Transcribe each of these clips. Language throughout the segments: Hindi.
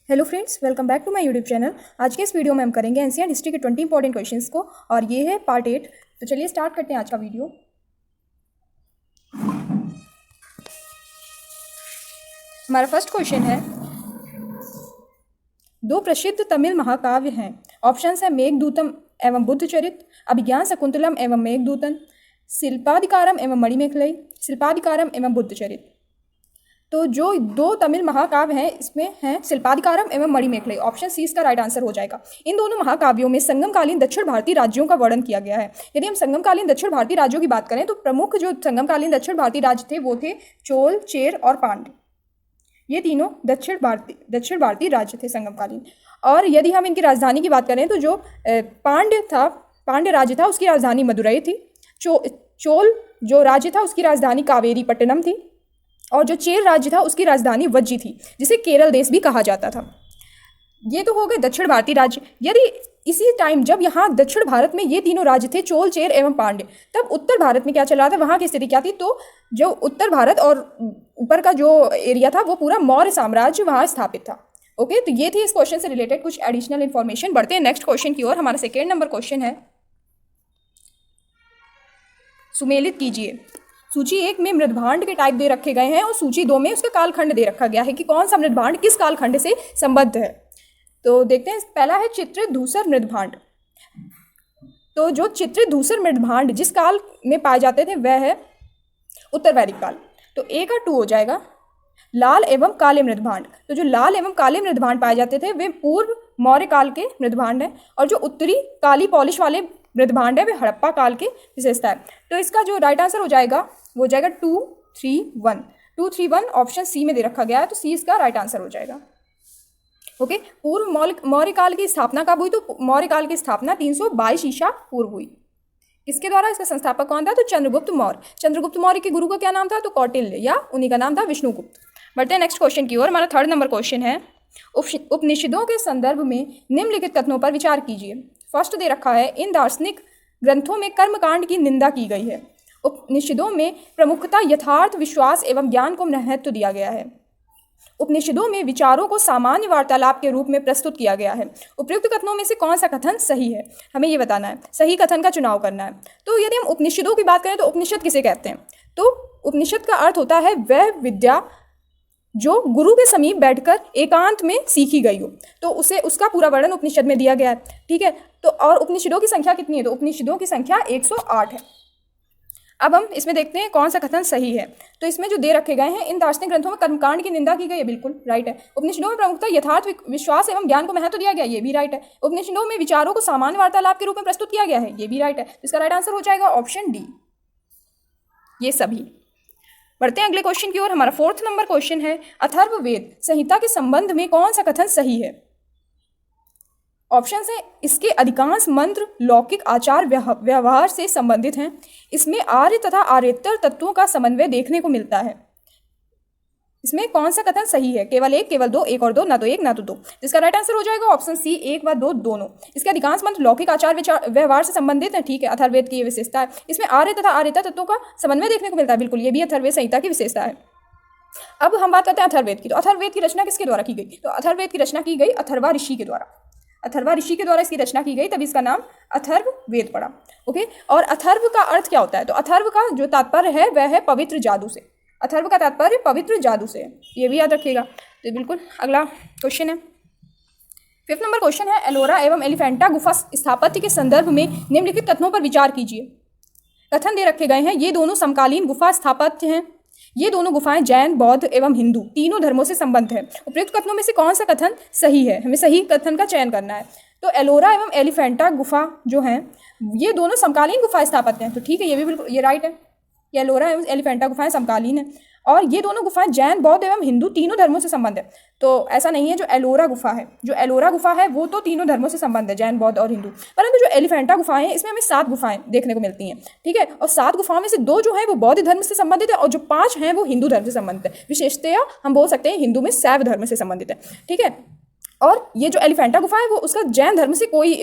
Hello friends, welcome back to my YouTube channel. आज के इस वीडियो में हम करेंगे एनसीईआरटी हिस्ट्री के 20 इंपॉर्टेंट क्वेश्चंस को, और ये है पार्ट 8। तो चलिए स्टार्ट करते हैं आज का वीडियो। हमारा फर्स्ट क्वेश्चन है, दो प्रसिद्ध तमिल महाकाव्य हैं। ऑप्शंस है मेघदूतम एवं बुद्धचरित, अभिज्ञान शकुंतलम एवं मेघदूतन, शिल्पाधिकारम एवं मणिमेखलई, शिल्पाधिकारम एवं बुद्धचरित। तो जो दो तमिल महाकाव्य हैं इसमें हैं शिल्पाधिकारम एवं मणिमेखलई। ऑप्शन सी इसका राइट आंसर हो जाएगा। इन दोनों महाकाव्यों में संगमकालीन दक्षिण भारतीय राज्यों का वर्णन किया गया है। यदि हम संगमकालीन दक्षिण भारतीय राज्यों की बात करें तो प्रमुख जो संगमकालीन दक्षिण भारतीय राज्य थे वो थे चोल, चेर और पांड्य। ये तीनों दक्षिण भारतीय राज्य थे संगमकालीन। और यदि हम इनकी राजधानी की बात करें तो जो पांड्य राज्य था उसकी राजधानी मदुरई थी। चोल जो राज्य था उसकी राजधानी कावेरी पट्टनम थी, और जो चेर राज्य था उसकी राजधानी वज्जी थी, जिसे केरल देश भी कहा जाता था। ये तो हो गए दक्षिण भारतीय राज्य। यदि इसी टाइम जब यहाँ दक्षिण भारत में ये तीनों राज्य थे चोल, चेर एवं पांड्य, तब उत्तर भारत में क्या चल रहा था, वहाँ की स्थिति क्या थी? तो जो उत्तर भारत और ऊपर का जो एरिया था वो पूरा मौर्य साम्राज्य वहाँ स्थापित था। ओके, तो ये थी इस क्वेश्चन से रिलेटेड कुछ एडिशनल इन्फॉर्मेशन। बढ़ते हैं नेक्स्ट क्वेश्चन की ओर। हमारा सेकेंड नंबर क्वेश्चन है, सुमेलित कीजिए। सूची 1 में मृदभांड के टाइप दे रखे गए हैं और सूची 2 में उसका कालखंड दे रखा गया है कि कौन सा मृदभांड किस कालखंड से संबद्ध है। तो देखते हैं, पहला है चित्रित धूसर मृदभांड। तो जो चित्रित धूसर मृदभांड जिस काल में पाए जाते थे वह है उत्तर वैदिक काल। तो ए का 2 हो जाएगा। लाल एवं काले मृदभांड, तो जो लाल एवं काले मृदभांड पाए जाते थे वे पूर्व मौर्य काल के मृदभांड हैं, और जो उत्तरी काली पॉलिश वाले मृदभांड है वे हड़प्पा काल के विशेषता है। तो इसका जो राइट आंसर हो जाएगा वो हो जाएगा 231 ऑप्शन सी में दे रखा गया है, तो सी इसका राइट आंसर हो जाएगा। ओके, पूर्व मौर्य काल की स्थापना कब हुई? तो मौर्य काल की स्थापना 322 ईसा पूर्व हुई। किसके द्वारा? इसका संस्थापक कौन था? तो चंद्रगुप्त मौर्य। चंद्रगुप्त मौर्य के गुरु का क्या नाम था? तो कौटिल्य, या उन्हीं का नाम था विष्णुगुप्त। बढ़ते हैं नेक्स्ट क्वेश्चन की ओर। हमारा थर्ड नंबर क्वेश्चन है, उपनिषदों के संदर्भ में निम्नलिखित कथनों पर विचार कीजिए। फर्स्ट दे रखा है, इन दार्शनिक ग्रंथों में कर्मकांड की निंदा की गई है। उपनिषदों में प्रमुखता यथार्थ, विश्वास एवं ज्ञान को महत्व दिया गया है। उपनिषदों में विचारों को सामान्य वार्तालाप के रूप में प्रस्तुत किया गया है। उपयुक्त कथनों में से कौन सा कथन सही है? हमें ये बताना है, सही कथन का चुनाव करना है। तो यदि हम उपनिषदों की बात करें तो उपनिषद किसे कहते हैं? तो उपनिषद का अर्थ होता है वह विद्या जो गुरु के समीप बैठकर एकांत में सीखी गई हो, तो उसे उसका पूरा वर्णन उपनिषद में दिया गया है। ठीक है, तो और उपनिषदों की संख्या कितनी है? तो उपनिषदों की संख्या 108 है। अब हम इसमें देखते हैं कौन सा कथन सही है। तो इसमें जो दे रखे गए हैं, इन दार्शनिक ग्रंथों में कर्मकांड की निंदा की गई है, बिल्कुल राइट है। उपनिषदों में प्रमुखता यथार्थ, विश्वास एवं ज्ञान को महत्व दिया गया, ये भी राइट है। उपनिषदों में विचारों को सामान्य वार्तालाप के रूप में प्रस्तुत किया गया है, ये भी राइट है। इसका राइट आंसर हो जाएगा ऑप्शन डी, ये सभी। बढ़ते हैं अगले क्वेश्चन की ओर। हमारा फोर्थ नंबर क्वेश्चन है, अथर्ववेद संहिता के संबंध में कौन सा कथन सही है? ऑप्शन है, इसके अधिकांश मंत्र लौकिक आचार व्यवहार से संबंधित हैं। इसमें आर्य तथा आर्येतर तत्वों का समन्वय देखने को मिलता है। इसमें कौन सा कथन सही है? केवल एक, केवल दो, एक और दो, ना तो एक ना तो दो। इसका राइट आंसर हो जाएगा ऑप्शन सी, 1 व 2 दोनों। इसके अधिकांश मंत्र लौकिक आचार व्यवहार से संबंधित है। ठीक है, अथर्ववेद की ये विशेषता है। इसमें आर्य तथा आर्येतर तत्वों का समन्वय देखने को मिलता है, बिल्कुल, ये भी अथर्ववेद संहिता की विशेषता है। अब हम बात करते हैं अथर्ववेद की। तो अथर्ववेद की रचना किसके द्वारा की गई? तो अथर्ववेद की रचना की गई अथर्वा ऋषि के द्वारा। अथर्वा ऋषि के द्वारा इसकी रचना की गई, तभी इसका नाम अथर्ववेद पड़ा। ओके, और अथर्व का अर्थ क्या होता है? तो अथर्व का जो तात्पर्य है वह है पवित्र जादू से। अथर्व का तात्पर्य पवित्र जादू से, ये भी याद रखिएगा। तो बिल्कुल अगला क्वेश्चन है, फिफ्थ नंबर क्वेश्चन है, एलोरा एवं एलिफेंटा गुफा स्थापत्य के संदर्भ में निम्नलिखित कथनों पर विचार कीजिए। कथन दे रखे गए हैं, ये दोनों समकालीन गुफा स्थापत्य हैं। ये दोनों गुफाएं जैन, बौद्ध एवं हिंदू तीनों धर्मों से संबद्ध है। उपयुक्त कथनों में से कौन सा कथन सही है? हमें सही कथन का चयन करना है। तो एलोरा एवं एलिफेंटा गुफा जो हैं ये दोनों समकालीन गुफा स्थापत्य हैं। तो ठीक है, ये भी बिल्कुल ये राइट है। ये एलोरा एवं एलिफेंटा गुफाएं समकालीन हैं, और ये दोनों गुफाएं जैन, बौद्ध एवं हिंदू तीनों धर्मों से संबंध है। तो ऐसा नहीं है, जो एलोरा गुफा है वो तो तीनों धर्मों से संबंध है, जैन, बौद्ध और हिंदू। परंतु जो एलिफेंटा गुफाएं हैं इसमें हमें 7 गुफाएं देखने को मिलती हैं। ठीक है, और 7 गुफाओं में से 2 जो हैं वो बौद्ध धर्म से संबंधित है, और जो 5 हैं वो हिंदू धर्म से संबंधित है। विशेषतया हम बोल सकते हैं हिंदू में शैव धर्म से संबंधित है। ठीक है, और ये जो एलिफेंटा गुफा है वो उसका जैन धर्म से कोई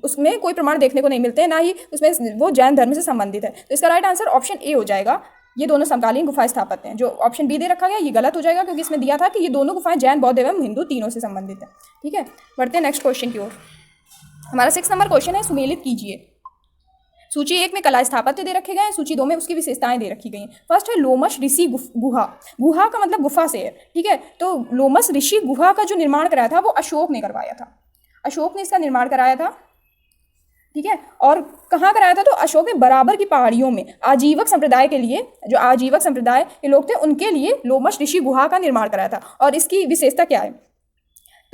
उसमें कोई प्रमाण देखने को नहीं मिलते हैं, ना ही उसमें वो जैन धर्म से संबंधित है। तो इसका राइट आंसर ऑप्शन ए हो जाएगा, ये दोनों समकालीन गुफा स्थापत्य हैं। जो ऑप्शन बी दे रखा गया ये गलत हो जाएगा, क्योंकि इसमें दिया था कि ये दोनों गुफाएं जैन, बौद्ध एवं हिंदू तीनों से संबंधित है। ठीक है, बढ़ते हैं नेक्स्ट क्वेश्चन की ओर। हमारा 6 नंबर क्वेश्चन है, सुमेलित कीजिए। सूची 1 में कला स्थापत्य दे रखे गए हैं, सूची 2 में उसकी विशेषताएं दे रखी गई हैं। फर्स्ट है लोमश ऋषि गुहा। गुहा का मतलब गुफा से है। ठीक है, तो लोमश ऋषि गुहा का जो निर्माण कराया था वो अशोक ने करवाया था। अशोक ने इसका निर्माण कराया था। ठीक है, और कहाँ कराया था? तो अशोक ने बराबर की पहाड़ियों में आजीवक संप्रदाय के लिए, जो आजीवक संप्रदाय के लोग थे उनके लिए लोमश ऋषि गुहा का निर्माण कराया था। और इसकी विशेषता क्या है?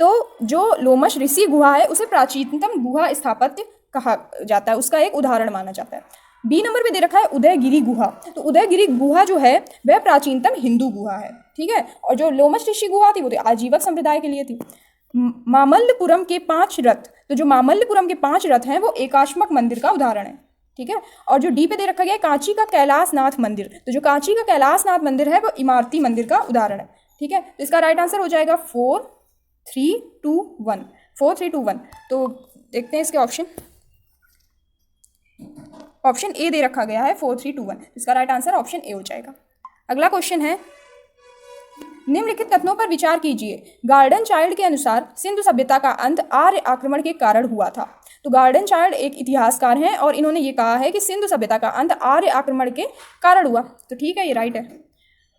तो जो लोमश ऋषि गुहा है उसे प्राचीनतम गुहा स्थापत्य कहा जाता है, उसका एक उदाहरण माना जाता है। बी नंबर पे दे रखा है उदयगिरी गुहा। तो उदयगिरी गुहा जो है वह प्राचीनतम हिंदू गुहा है। ठीक है, और जो लोमश ऋषि गुहा थी वो तो आजीवक संप्रदाय के लिए थी। मामल्लपुरम के 5 रथ, तो जो मामल्लपुरम के 5 रथ हैं वो एकाश्मक मंदिर का उदाहरण है। ठीक है, और जो डी पे दे रखा गया है कांची का कैलाशनाथ मंदिर। तो जो कांची का कैलाशनाथ मंदिर है वो इमारती मंदिर का उदाहरण है। ठीक है, तो इसका राइट आंसर हो जाएगा 4 3 2 1, 4 3 2 1। तो देखते हैं इसके ऑप्शन। ऑप्शन ए दे रखा गया है 4 3 2 1, इसका राइट आंसर ऑप्शन ए हो जाएगा। अगला क्वेश्चन है, निम्नलिखित कथनों पर विचार कीजिए। गार्डन चाइल्ड के अनुसार सिंधु सभ्यता का अंत आर्य आक्रमण के कारण हुआ था। तो गार्डन चाइल्ड एक इतिहासकार हैं और इन्होंने ये कहा है कि सिंधु सभ्यता का अंत आर्य आक्रमण के कारण हुआ। तो ठीक है, ये राइट है।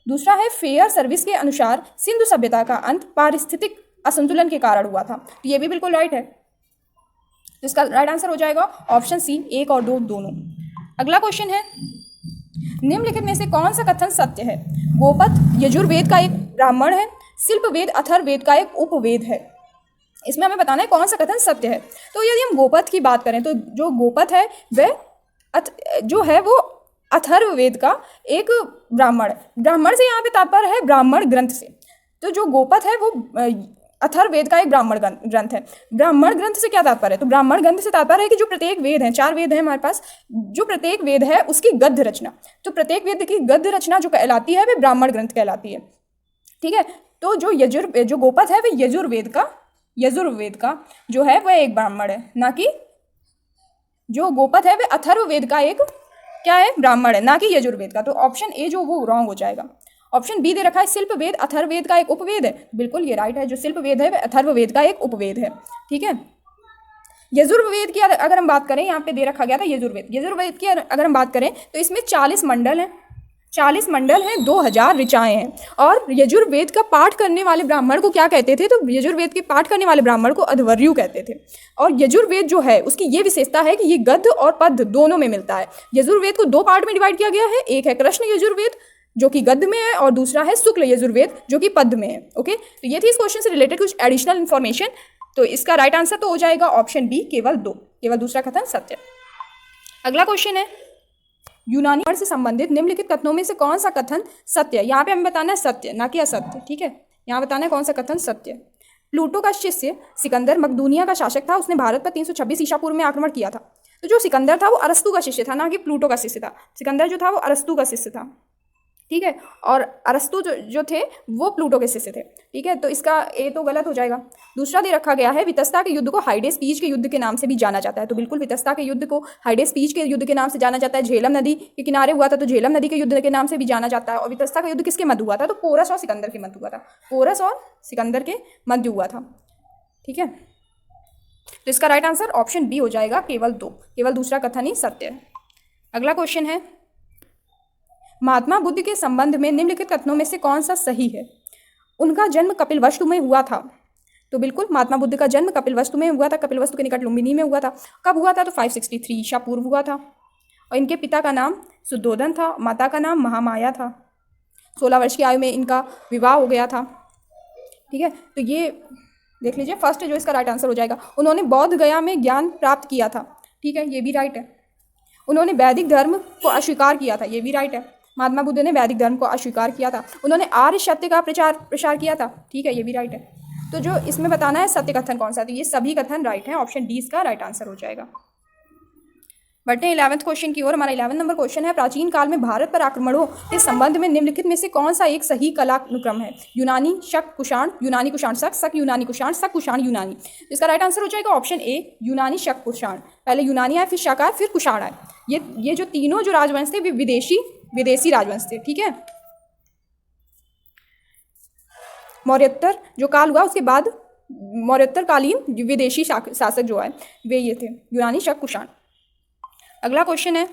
दूसरा है, फेयर सर्विस के अनुसार सिंधु सभ्यता का अंत पारिस्थितिक असंतुलन के कारण हुआ था। तो ये भी बिल्कुल राइट है। तो इसका राइट आंसर हो जाएगा ऑप्शन सी, 1 और 2 दोनों। अगला क्वेश्चन है, निम्नलिखित में से कौन सा कथन सत्य है? गोपथ यजुर्वेद का एक ब्राह्मण है, शिल्पवेद अथर्ववेद का एक उपवेद है। इसमें हमें बताना है कौन सा कथन सत्य है। तो यदि हम गोपथ की बात करें तो जो गोपथ है वह जो है वो अथर्ववेद का एक ब्राह्मण है। ब्राह्मण से यहाँ पे तात्पर्य है ब्राह्मण ग्रंथ से। तो जो गोपथ है वो अथर्ववेद का एक ब्राह्मण ग्रंथ है। ब्राह्मण ग्रंथ से क्या तात्पर्य है? तो ब्राह्मण ग्रंथ से तात्पर्य है कि जो प्रत्येक वेद है, 4 वेद है हमारे पास, जो प्रत्येक वेद है उसकी गद्य रचना, तो प्रत्येक वेद की गद्य रचना जो कहलाती है वह ब्राह्मण ग्रंथ कहलाती है। ठीक है, तो जो गोपथ है वह यजुर्वेद का जो है वह एक ब्राह्मण है, ना कि जो गोपथ है वह अथर्ववेद का एक क्या है? ब्राह्मण है, ना कि यजुर्वेद का। तो ऑप्शन ए जो वो रॉन्ग हो जाएगा। ऑप्शन बी दे रखा है शिल्पवेद अथर्ववेद का एक उपवेद है। बिल्कुल ये राइट है, जो शिल्पवेद है वह अथर्ववेद का एक उपवेद है। ठीक है, यजुर्वेद की अगर हम बात करें, यहाँ पे दे रखा गया था यजुर्वेद की अगर हम बात करें तो इसमें 40 मंडल हैं, 40 मंडल हैं, 2000 ऋचाएँ हैं। और यजुर्वेद का पाठ करने वाले ब्राह्मण को क्या कहते थे? तो यजुर्वेद के पाठ करने वाले ब्राह्मण को अध्वर्यु कहते थे। और यजुर्वेद जो है उसकी ये विशेषता है कि ये गद्य और पद्य दोनों में मिलता है। यजुर्वेद को 2 पार्ट में डिवाइड किया गया है, एक है कृष्ण यजुर्वेद जो कि गद्य में है और दूसरा है शुक्ल यजुर्वेद जो कि पद्य में है। ओके, तो ये थी इस क्वेश्चन से रिलेटेड कुछ एडिशनल इन्फॉर्मेशन। तो इसका राइट आंसर तो हो जाएगा ऑप्शन बी, केवल दूसरा कथन सत्य। अगला क्वेश्चन है, यूनानी से संबंधित निम्नलिखित कथनों में से कौन सा कथन सत्य है? यहाँ पे हमें बताना है सत्य, ना कि असत्य। ठीक है, यहाँ बताना है कौन सा कथन सत्य। प्लूटो का शिष्य सिकंदर मकदूनिया का शासक था, उसने भारत पर 326 ईसा पूर्व में आक्रमण किया था। तो जो सिकंदर था वो अरस्तु का शिष्य था, ना कि प्लूटो का शिष्य था। सिकंदर जो था वो अरस्तु का शिष्य था। ठीक है, और अरस्तु जो थे वो प्लूटो के शिष्य थे। ठीक है, तो इसका ए तो गलत हो जाएगा। दूसरा दे रखा गया है, वितस्ता के युद्ध को हाइडेस पीच के युद्ध के नाम से भी जाना जाता है। तो बिल्कुल वितस्ता के युद्ध को हाइडेस पीच के युद्ध के नाम से जाना जाता है। झेलम नदी के किनारे हुआ था तो झेलम नदी के युद्ध के नाम से भी जाना जाता है। और वितस्ता का युद्ध किसके मध्य हुआ था? तो पोरस और सिकंदर के मध्य हुआ था। पोरस और सिकंदर के मध्य हुआ था। ठीक है, तो इसका राइट आंसर ऑप्शन बी हो जाएगा, केवल दूसरा कथन ही सत्य है। अगला क्वेश्चन है, महात्मा बुद्ध के संबंध में निम्नलिखित कथनों में से कौन सा सही है? उनका जन्म कपिलवस्तु में हुआ था। तो बिल्कुल महात्मा बुद्ध का जन्म कपिलवस्तु में हुआ था, कपिलवस्तु के निकट लुम्बिनी में हुआ था। कब हुआ था? तो 563 ईसा पूर्व हुआ था। और इनके पिता का नाम सुद्धोधन था, माता का नाम महामाया था। 16 वर्ष की आयु में इनका विवाह हो गया था। ठीक है, तो ये देख लीजिए, फर्स्ट जो इसका राइट आंसर हो जाएगा। उन्होंने बौद्ध गया में ज्ञान प्राप्त किया था। ठीक है, ये भी राइट है। उन्होंने वैदिक धर्म को अस्वीकार किया था, ये भी राइट है। महात्मा बुद्ध ने वैदिक धर्म को अस्वीकार किया था। उन्होंने आर्य सत्य का प्रसार किया था। ठीक है, ये भी राइट है। तो जो इसमें बताना है सत्य कथन कौन सा, तो ये सभी कथन राइट हैं। ऑप्शन डी इसका राइट आंसर हो जाएगा। बढ़ते हैं 11वें क्वेश्चन की ओर। हमारा 11 नंबर क्वेश्चन है, प्राचीन काल में भारत पर आक्रमणों के संबंध में निम्नलिखित में से कौन सा एक सही कलानुक्रम है? यूनानी, शक, कुषाण, यूनानी, कुषाण, शक, शक, यूनानी, कुषाण, शक, कुषाण, यूनानी। इसका राइट आंसर हो जाएगा ऑप्शन ए, यूनानी, शक, कुषाण। पहले यूनानी आए, फिर शक आए, फिर कुषाण आए। ये जो तीनों जो राजवंश थे वे विदेशी विदेशी राजवंश थे, ठीक है। मौर्योत्तर जो काल हुआ उसके बाद मौर्योत्तर कालीन विदेशी शासक जो है वे ये थे यूनानी, शक, कुषाण। अगला क्वेश्चन है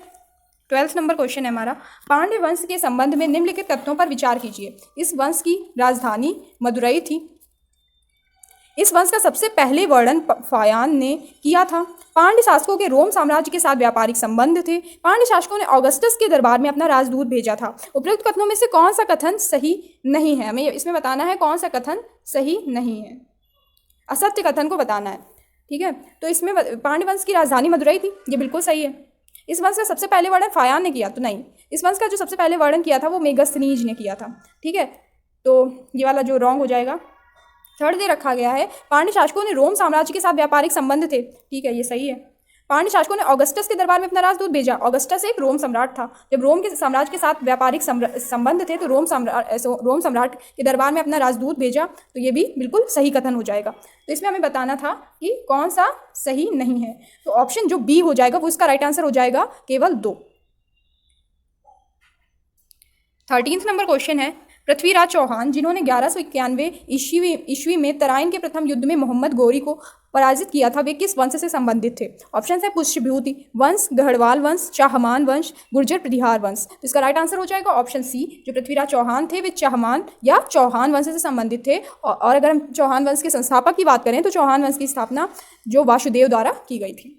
12th नंबर क्वेश्चन है हमारा, पांड्य वंश के संबंध में निम्नलिखित तथ्यों पर विचार कीजिए। इस वंश की राजधानी मदुरई थी। इस वंश का सबसे पहले वर्णन फायान ने किया था। पांड्य शासकों के रोम साम्राज्य के साथ व्यापारिक संबंध थे। पांड्य शासकों ने ऑगस्टस के दरबार में अपना राजदूत भेजा था। उपयुक्त कथनों में से कौन सा कथन सही नहीं है? हमें इसमें बताना है कौन सा कथन सही नहीं है, असत्य कथन को बताना है, ठीक है। तो इसमें पांड्य वंश की राजधानी मदुरई थी, ये बिल्कुल सही है। इस वंश का सबसे पहले वर्णन फायान ने किया, तो नहीं। इस वंश का जो सबसे पहले वर्णन किया था वो मेगस्थनीज ने किया था, ठीक है। तो ये वाला जो रॉन्ग हो जाएगा। थर्ड दे रखा गया है, पांड्य शासकों ने रोम साम्राज्य के साथ व्यापारिक संबंध थे, ठीक है, ये सही है। पांड्य शासकों ने ऑगस्टस के दरबार में अपना राजदूत भेजा। ऑगस्टस एक रोम सम्राट था। जब रोम के साम्राज्य के साथ व्यापारिक संबंध थे तो रोम सम्राट के दरबार में अपना राजदूत भेजा, तो ये भी बिल्कुल सही कथन हो जाएगा। तो इसमें हमें बताना था कि कौन सा सही नहीं है, तो ऑप्शन जो बी हो जाएगा वो इसका राइट आंसर हो जाएगा, केवल 2। 13th नंबर क्वेश्चन है, पृथ्वीराज चौहान जिन्होंने 1191 ईस्वी में तराइन के प्रथम युद्ध में मोहम्मद गोरी को पराजित किया था, वे किस वंश से संबंधित थे? ऑप्शन है पुष्यभूति वंश, गढ़वाल वंश, चाहमान वंश, गुर्जर प्रतिहार वंश। तो इसका राइट आंसर हो जाएगा ऑप्शन सी, जो पृथ्वीराज चौहान थे वे चाहमान या चौहान वंश से संबंधित थे। और अगर हम चौहान वंश के संस्थापक की बात करें तो चौहान वंश की स्थापना जो वासुदेव द्वारा की गई थी।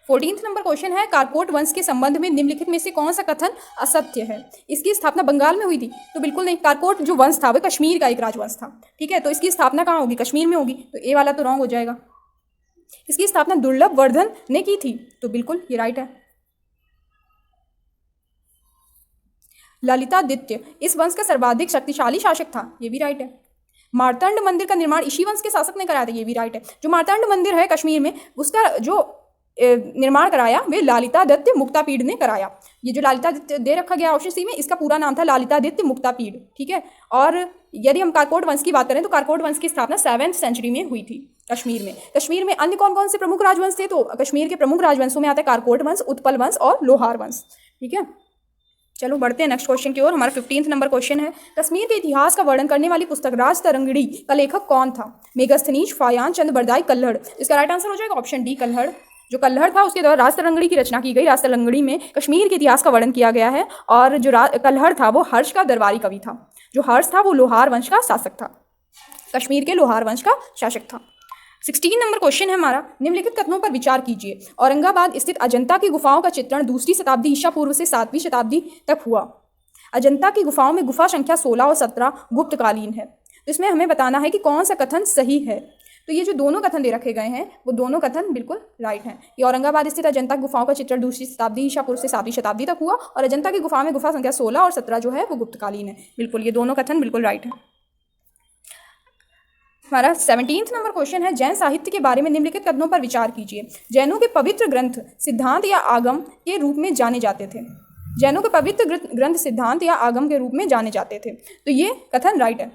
14th नंबर क्वेश्चन है, कारकोट वंश के संबंध में निम्नलिखित में से कौन सा कथन असत्य है? इसकी स्थापना बंगाल में हुई थी, तो बिल्कुल नहीं। कारकोट जो वंश था वो कश्मीर का एक राजवंश था, ठीक है। तो इसकी स्थापना कहाँ होगी? कश्मीर में होगी, तो ए वाला तो रॉन्ग हो जाएगा। इसकी स्थापना दुर्लभ वर्धन ने की थी, तो बिल्कुल ये राइट है। ललितादित्य इस वंश का सर्वाधिक शक्तिशाली शासक था, ये भी राइट है। मार्तंड मंदिर का निर्माण इसी वंश के शासक ने कराया था, ये भी राइट है। जो मार्तंड मंदिर है कश्मीर में, उसका जो निर्माण कराया वे लालितादित्य मुक्तापीड़ ने कराया। ये जो लालितादित्य दे रखा गया ऑप्शन सी में, इसका पूरा नाम था लालितादित्य मुक्तापीड़, ठीक है। और यदि हम कारकोट वंश की बात करें तो कारकोट वंश की स्थापना 7th सेंचुरी में हुई थी कश्मीर में। कश्मीर में अन्य कौन कौन से प्रमुख राजवंश थे? तो कश्मीर के प्रमुख राजवंशों में आता है कारकोट वंश, उत्पल वंश और लोहार वंश, ठीक है। चलो बढ़ते हैं नेक्स्ट क्वेश्चन की ओर। हमारा 15th नंबर क्वेश्चन है, कश्मीर के इतिहास का वर्णन करने वाली पुस्तक राज तरंगिणी का लेखक कौन था? मेगस्थनीज, फायान, चंद बरदाई, कल्हड़। इसका राइट आंसर हो जाएगा ऑप्शन डी, कल्हड़। जो कल्हड़ था उसके द्वारा राज तरंगिणी की रचना की गई। राज तरंगिणी में कश्मीर के इतिहास का वर्णन किया गया है। और जो कल्हड़ था वो हर्ष का दरबारी कवि था। जो हर्ष था वो लोहार वंश का शासक था, कश्मीर के लोहार वंश का शासक था। 16 नंबर क्वेश्चन है हमारा, निम्नलिखित कथनों पर विचार कीजिए। औरंगाबाद स्थित अजंता की गुफाओं का चित्रण 2री शताब्दी ईसा पूर्व से 7वीं शताब्दी तक हुआ। अजंता की गुफाओं में गुफा संख्या 16 और 17 गुप्तकालीन है। तो इसमें हमें बताना है कि कौन सा कथन सही है। तो ये जो दोनों कथन दे रखे गए हैं वो दोनों कथन बिल्कुल राइट हैं। ये औरंगाबाद स्थित अजंता की गुफाओं का चित्रण 2री शताब्दी ईसा पूर्व से 7वीं शताब्दी तक हुआ, और अजंता की गुफा में गुफा संख्या 16 और 17 जो है वो गुप्तकालीन है। बिल्कुल ये दोनों कथन बिल्कुल राइट है। हमारा 17th नंबर क्वेश्चन है, जैन साहित्य के बारे में निम्नलिखित कथनों पर विचार कीजिए। जैनों के पवित्र ग्रंथ सिद्धांत या आगम के रूप में जाने जाते थे। जैनों के पवित्र ग्रंथ सिद्धांत या आगम के रूप में जाने जाते थे, तो ये कथन राइट है।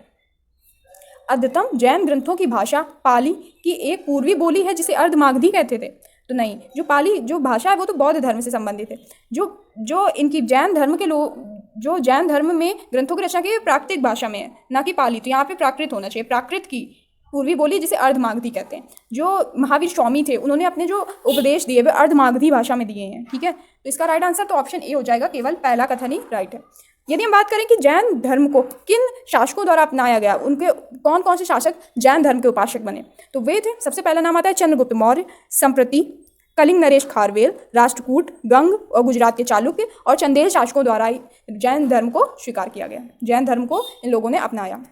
अद्यतम जैन ग्रंथों की भाषा पाली की एक पूर्वी बोली है जिसे अर्धमागधी कहते थे। तो नहीं, जो पाली जो भाषा है वो तो बौद्ध धर्म से संबंधित है। जो इनकी जैन धर्म के लोग, जो जैन धर्म में ग्रंथों की रचना की प्राकृतिक भाषा में है, ना कि पाली। तो यहाँ पे प्राकृत होना चाहिए, प्राकृत की पूर्वी बोली जिसे अर्धमागधी कहते हैं। जो महावीर स्वामी थे उन्होंने अपने जो उपदेश दिए वे अर्धमागधी भाषा में दिए हैं, ठीक है। तो इसका राइट आंसर तो ऑप्शन ए हो जाएगा, केवल पहला कथन ही राइट है। यदि हम बात करें कि जैन धर्म को किन शासकों द्वारा अपनाया गया, उनके कौन कौन से शासक जैन धर्म के उपासक बने, तो वे थे, सबसे पहला नाम आता है चंद्रगुप्त मौर्य, संप्रति, कलिंग नरेश खारवेल, राष्ट्रकूट, गंग और गुजरात के चालुक्य और चंदेल शासकों द्वारा जैन धर्म को स्वीकार किया गया। जैन धर्म को इन लोगों ने अपनाया।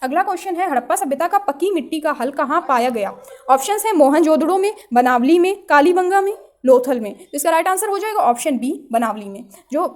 अगला क्वेश्चन है, हड़प्पा सभ्यता का पक्की मिट्टी का हल कहाँ पाया गया? ऑप्शंस है मोहनजोदड़ो में, बनावली में, कालीबंगा में, लोथल में। तो इसका राइट आंसर हो जाएगा ऑप्शन बी, बनावली में। जो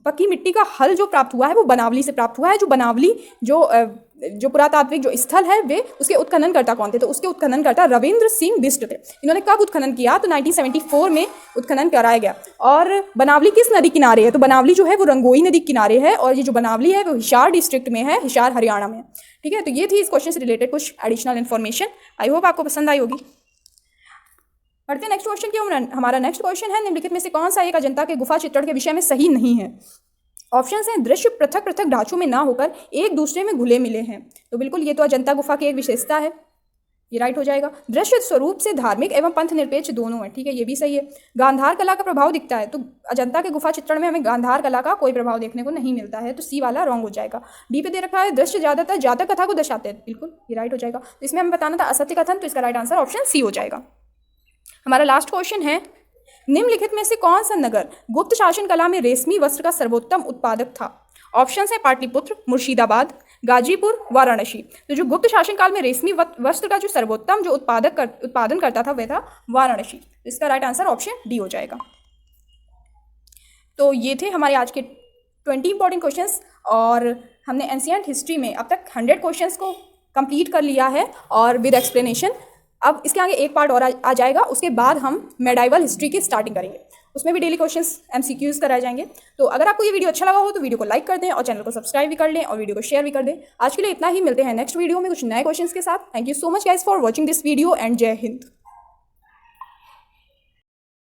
पक्की मिट्टी का हल जो प्राप्त हुआ है वो बनावली से प्राप्त हुआ है। जो बनावली जो पुरातात्विक जो स्थल है वे उसके उत्खननकर्ता कौन थे? तो उसके उत्खननकर्ता रविंद्र सिंह बिष्ट थे। इन्होंने कब उत्खनन किया? तो 1974 में उत्खनन कराया गया। और बनावली किस नदी किनारे है? तो बनावली जो है वो रंगोई नदी किनारे है, और ये जो बनावली है वो हिसार डिस्ट्रिक्ट में है, हिसार हरियाणा में, ठीक है। तो ये थी इस क्वेश्चन से रिलेटेड कुछ एडिशनल इन्फॉर्मेशन। आई होप आपको पसंद आई होगी। पढ़ते हैं नेक्स्ट क्वेश्चन की। हमारा नेक्स्ट क्वेश्चन है, निम्नलिखित में से कौन सा एक अजंता के गुफा चित्रण के विषय में सही नहीं है। ऑप्शन हैं, दृश्य पृथक पृथक ढांचों में ना होकर एक दूसरे में घुले मिले हैं। तो बिल्कुल ये तो अजंता गुफा की एक विशेषता है, ये राइट हो जाएगा। दृश्य स्वरूप से धार्मिक एवं पंथ निरपेक्ष दोनों है, ठीक है, ये भी सही है। गांधार कला का प्रभाव दिखता है, तो अजंता के गुफा चित्रण में हमें गांधार कला का कोई प्रभाव देखने को नहीं मिलता है, तो सी वाला रॉन्ग हो जाएगा। डी पे दे रखा है, दृश्य ज्यादातर जातक कथा को दर्शाते हैं, बिल्कुल ये राइट हो जाएगा। तो इसमें हमें बताना था असत्य कथन, तो इसका राइट आंसर ऑप्शन सी हो जाएगा। हमारा लास्ट क्वेश्चन है, निम्नलिखित में से कौन सा नगर गुप्त शासन कला में रेशमी वस्त्र का सर्वोत्तम उत्पादक था। ऑप्शन है, पाटलिपुत्र, मुर्शिदाबाद, गाजीपुर, वाराणसी। तो जो गुप्त शासन काल में रेशमी वस्त्र का जो सर्वोत्तम जो उत्पादन करता था वह था वाराणसी। इसका राइट आंसर ऑप्शन डी हो जाएगा। तो ये थे हमारे आज के 20 इंपॉर्टेंट क्वेश्चंस, और हमने एंशिएंट हिस्ट्री में अब तक 100 क्वेश्चंस को कंप्लीट कर लिया है और विद एक्सप्लेनेशन। अब इसके आगे एक पार्ट और आ जाएगा, उसके बाद हम मेडाइवल हिस्ट्री की स्टार्टिंग करेंगे, उसमें भी डेली क्वेश्चंस MCQs कराए जाएंगे। तो अगर आपको ये वीडियो अच्छा लगा हो तो वीडियो को लाइक कर दें और चैनल को सब्सक्राइब भी कर लें और वीडियो को शेयर भी कर दें। आज के लिए इतना ही, मिलते हैं नेक्स्ट वीडियो में कुछ नए क्वेश्चंस के साथ। Thank you so much guys for watching this video and जय हिंद।